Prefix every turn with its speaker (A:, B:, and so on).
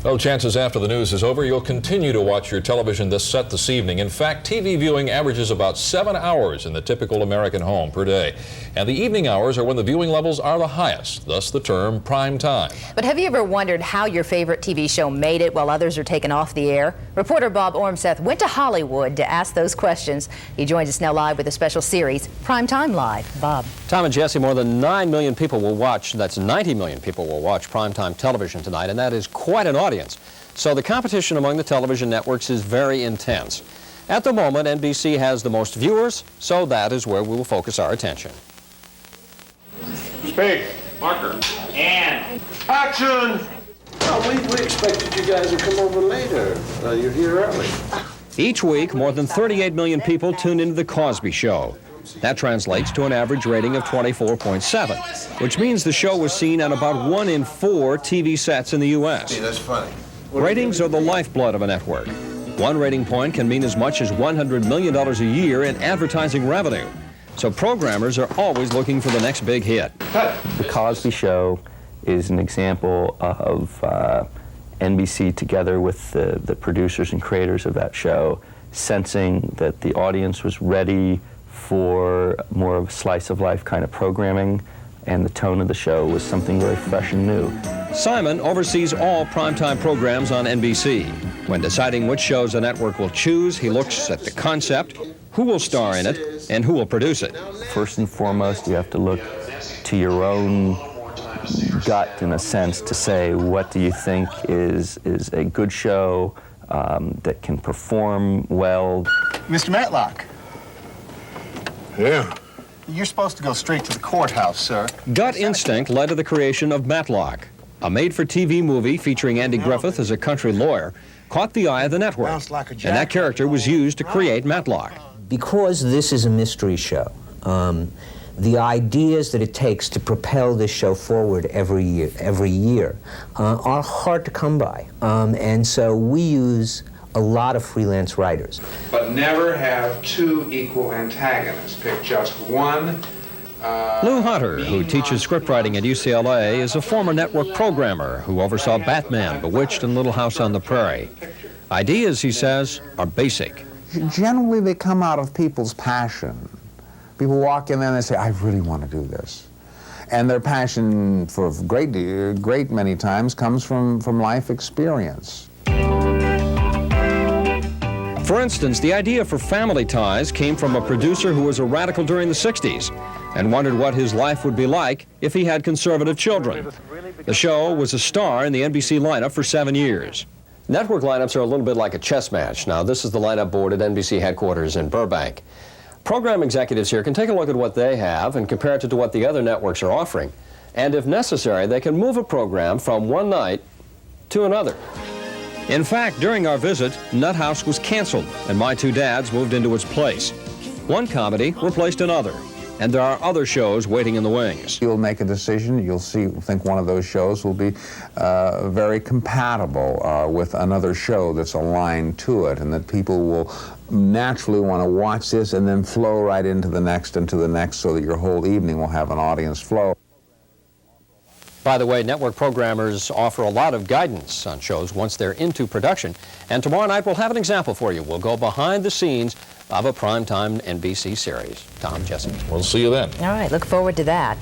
A: Well, chances after the news is over, you'll continue to watch your television set this evening. In fact, TV viewing averages about 7 hours in the typical American home per day. And the evening hours are when the viewing levels are the highest, thus the term prime time.
B: But have you ever wondered how your favorite TV show made it while others are taken off the air? Reporter Bob Ormseth went to Hollywood to ask those questions. He joins us now live with a special series, Primetime Live. Bob.
C: Tom and Jesse, more than 9 million people will watch, that's 90 million people will watch primetime television tonight, and that is quite an audience. So the competition among the television networks is very intense. At the moment, NBC has the most viewers, so that is where we will focus our attention.
D: Speak. Marker. And action!
E: Oh, we expected you guys to come over later. You're here early.
C: Each week, more than 38 million people tune into The Cosby Show. That translates to an average rating of 24.7, which means the show was seen on about 1 in 4 TV sets in the U.S.
E: Hey, that's funny.
C: Ratings are the lifeblood of a network. One rating point can mean as much as $100 million a year in advertising revenue. So programmers are always looking for the next big hit.
F: The Cosby Show is an example of NBC, together with the producers and creators of that show, sensing that the audience was ready for more of a slice-of-life kind of programming, and the tone of the show was something very fresh and new.
C: Simon oversees all primetime programs on NBC. When deciding which shows a network will choose, he looks at the concept, who will star in it, and who will produce it.
F: First and foremost, you have to look to your own gut, in a sense, to say, what do you think is a good show that can perform well?
G: Mr. Matlock.
E: Yeah.
G: You're supposed to go straight to the courthouse, sir.
C: Gut instinct led to the creation of Matlock. A made-for-TV movie featuring Andy Griffith as a country lawyer caught the eye of the network, and that character was used to create Matlock.
H: Because this is a mystery show, the ideas that it takes to propel this show forward every year are hard to come by. And so we use a lot of freelance writers.
I: But never have two equal antagonists. Pick just one.
C: Lou Hunter, who teaches scriptwriting at UCLA, is a former network programmer who oversaw Batman, Bewitched, and Little House on the Prairie. Ideas, he says, are basic.
J: Generally, they come out of people's passion. People walk in there and they say, I really want to do this. And their passion, for great many times, comes from life experience.
C: For instance, the idea for Family Ties came from a producer who was a radical during the 60s and wondered what his life would be like if he had conservative children. The show was a star in the NBC lineup for 7 years. Network lineups are a little bit like a chess match. Now, this is the lineup board at NBC headquarters in Burbank. Program executives here can take a look at what they have and compare it to what the other networks are offering. And if necessary, they can move a program from one night to another. In fact, during our visit, Nut House was canceled, and My Two Dads moved into its place. One comedy replaced another, and there are other shows waiting in the wings.
J: You'll make a decision, you'll think one of those shows will be very compatible with another show that's aligned to it, and that people will naturally want to watch this and then flow right into the next and to the next, so that your whole evening will have an audience flow.
C: By the way, network programmers offer a lot of guidance on shows once they're into production. And tomorrow night, we'll have an example for you. We'll go behind the scenes of a primetime NBC series. Tom, Jesse.
A: We'll see you then.
B: All right, look forward to that.